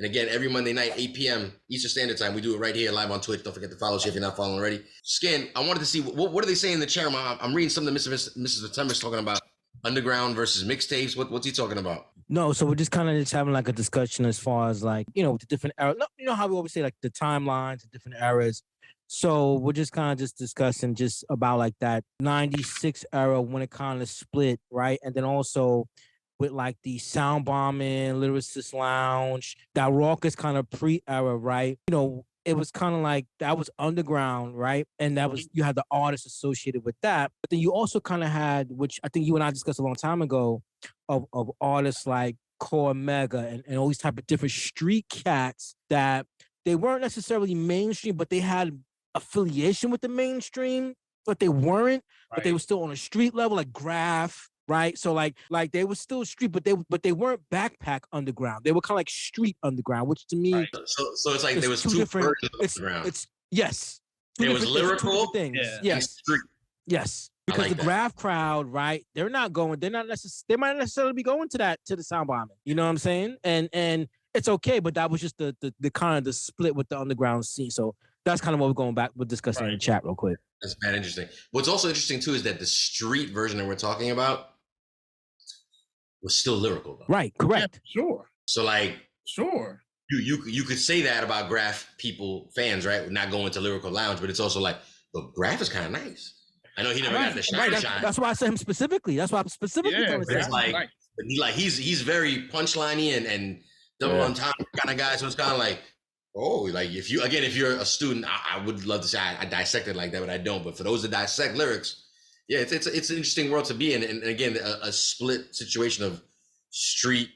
And again, every Monday night, 8 p.m. Eastern Standard Time, we do it right here live on Twitch. Don't forget to follow us if you're not following already. Skin, I wanted to see, what are they saying in the chat room? I'm reading something Mrs. September's talking about underground versus mixtapes. What's he talking about? No, so we're just kind of just having like a discussion as far as like, the different eras. You know how we always say like the timelines, the different eras. So we're just kind of just discussing just about like that 96 era when it kind of split, right? And then also with like the sound bombing, lyricist lounge, that raucous kind of pre-era, right? It was kind of like that was underground, right? And that was, you had the artists associated with that. But then you also kind of had, which I think you and I discussed a long time ago, of artists like Core Mega and all these type of different street cats that they weren't necessarily mainstream, but they had affiliation with the mainstream, but they weren't, but they were still on a street level, like Graph, right? So like they were still street, but they weren't backpack underground. They were kind of like street underground, which to me, so it's like there was two different versions of underground. It's yes, it was lyrical things. Yeah. Yes, street. Yes, because the Graph crowd, right? They might not necessarily be going to the sound bombing. You know what I'm saying? And it's okay, but that was just the kind of the split with the underground scene. So that's kind of what we're discussing in the chat real quick. That's bad interesting. What's also interesting too is that the street version that we're talking about was still lyrical, though. Right, correct. Yeah, sure. So like, sure. You could say that about Graph people, fans, right? Not going to lyrical lounge, but it's also like, but Graph is kind of nice. I know he never got the shine. That's why I said him specifically. That's why I'm specifically. Yeah, but it's like he's very punchliney and double on top kind of guy. So it's kind of like, oh, like if you're a student, I would love to say I dissect it like that, but I don't. But for those that dissect lyrics, yeah, it's an interesting world to be in. And again, a split situation of street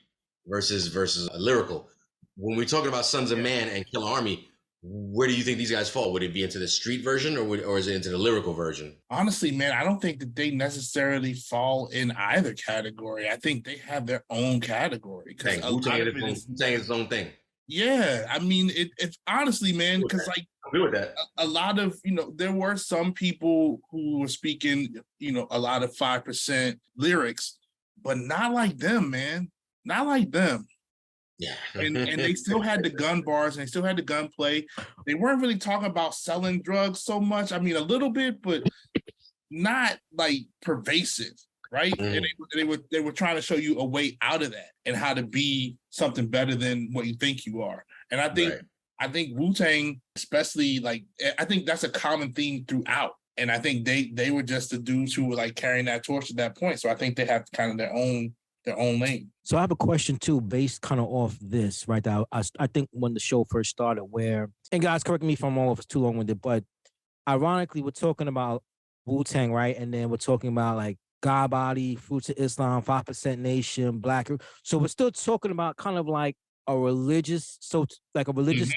versus lyrical. When we're talking about Sons of Man and Killer Army, where do you think these guys fall? Would it be into the street version or is it into the lyrical version? Honestly, man, I don't think that they necessarily fall in either category. I think they have their own category. WU-TANG is its own thing. Yeah, I mean, it's honestly, man, because like I agree with that. A lot of, there were some people who were speaking, a lot of 5% lyrics, but not like them, man. Not like them. Yeah. and they still had the gun bars and they still had the gunplay. They weren't really talking about selling drugs so much. I mean, a little bit, but not like pervasive, right? Mm. And they were trying to show you a way out of that and how to be something better than what you think you are. And I think Wu-Tang, especially, like, I think that's a common theme throughout. And I think they were just the dudes who were like carrying that torch at that point. So I think they have kind of their own lane. So I have a question too, based kind of off this, right? I think when the show first started, and guys, correct me if I'm all too long-winded, but ironically, we're talking about Wu-Tang, right? And then we're talking about like God Body, Fruits of Islam, 5% Nation, Black. So we're still talking about kind of like a religious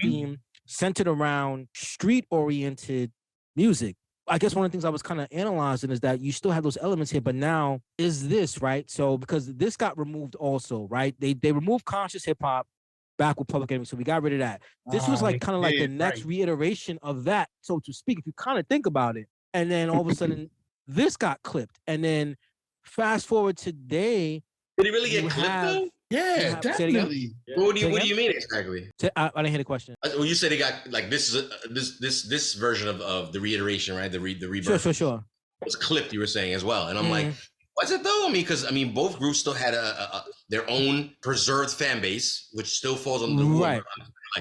theme centered around street-oriented music. I guess one of the things I was kind of analyzing is that you still have those elements here, but now is this, right? So because this got removed also, right? They removed conscious hip hop back with Public Enemy, so we got rid of that. This was like kind of like the next reiteration of that, so to speak, if you kind of think about it. And then all of a sudden, this got clipped. And then fast forward today. Did he really get clipped though? Yeah, definitely. What do you mean exactly? I didn't hear the question. Well, you said he got like this version of the reiteration, right? The rebirth. Sure. Was clipped, you were saying as well, and I'm like, was it though? I mean, both groups still had their own preserved fan base, which still falls under the right.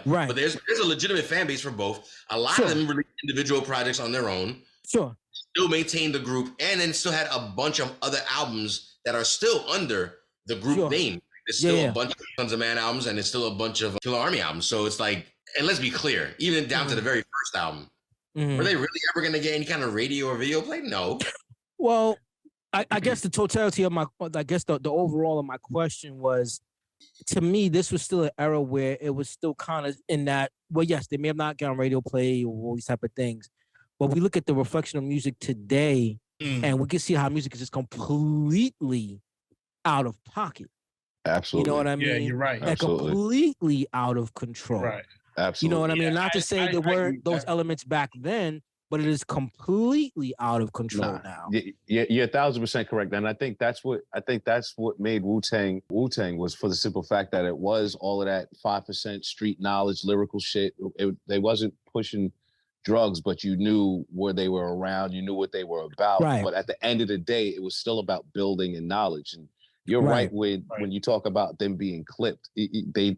Right. But there's a legitimate fan base for both. A lot of them released individual projects on their own. Sure. Still maintained the group, and then still had a bunch of other albums that are still under the group name. There's still a bunch of Sons of Man albums, and there's still a bunch of Killer Army albums. So it's like, and let's be clear, even down to the very first album, were they really ever going to get any kind of radio or video play? No. Well, I guess the totality of the overall of my question was, to me, this was still an era where it was still kind of in that, well, yes, they may have not gotten radio play or all these type of things, but we look at the reflection of music today, and we can see how music is just completely out of pocket. Absolutely. You know what I mean? Yeah, you're right. Like completely out of control. Right. Absolutely. You know what I mean? Not to say there weren't those elements back then, but it is completely out of control No, now. you're 1,000% correct, and I think that's what made Wu-Tang was for the simple fact that it was all of that 5% street knowledge, lyrical shit. They wasn't pushing drugs, but you knew where they were around, you knew what they were about. Right. But at the end of the day, it was still about building and knowledge. And you're right when you talk about them being clipped. They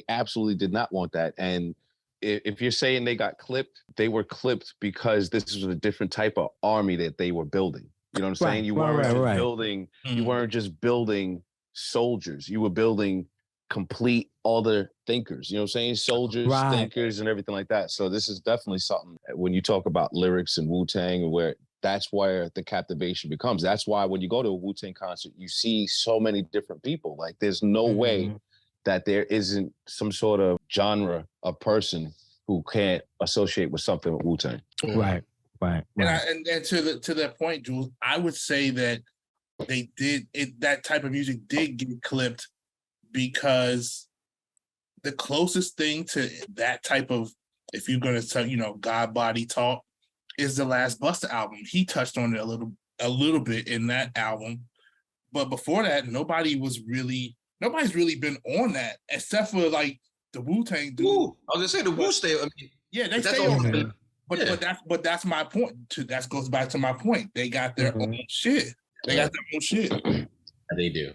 absolutely did not want that. And if you're saying they got clipped, they were clipped because this was a different type of army that they were building. You know what I'm saying? You weren't just building soldiers. You were building complete other thinkers. You know what I'm saying? Soldiers, thinkers, and everything like that. So this is definitely something when you talk about lyrics and Wu-Tang, where that's where the captivation becomes. That's why when you go to a Wu-Tang concert, you see so many different people. Like there's no way that there isn't some sort of genre of person who can't associate with something with Wu-Tang. Right. And to that point, Jules, I would say that that type of music did get clipped because the closest thing to that type of, if you're going to God body talk, is the last Busta album. He touched on it a little bit in that album, but before that, nobody's really been on that except for like the Wu-Tang dude. I was gonna say the Wu stay. I mean, yeah, they stay on that. But that's my point. That goes back to my point. They got their own shit. They got their own shit. They do.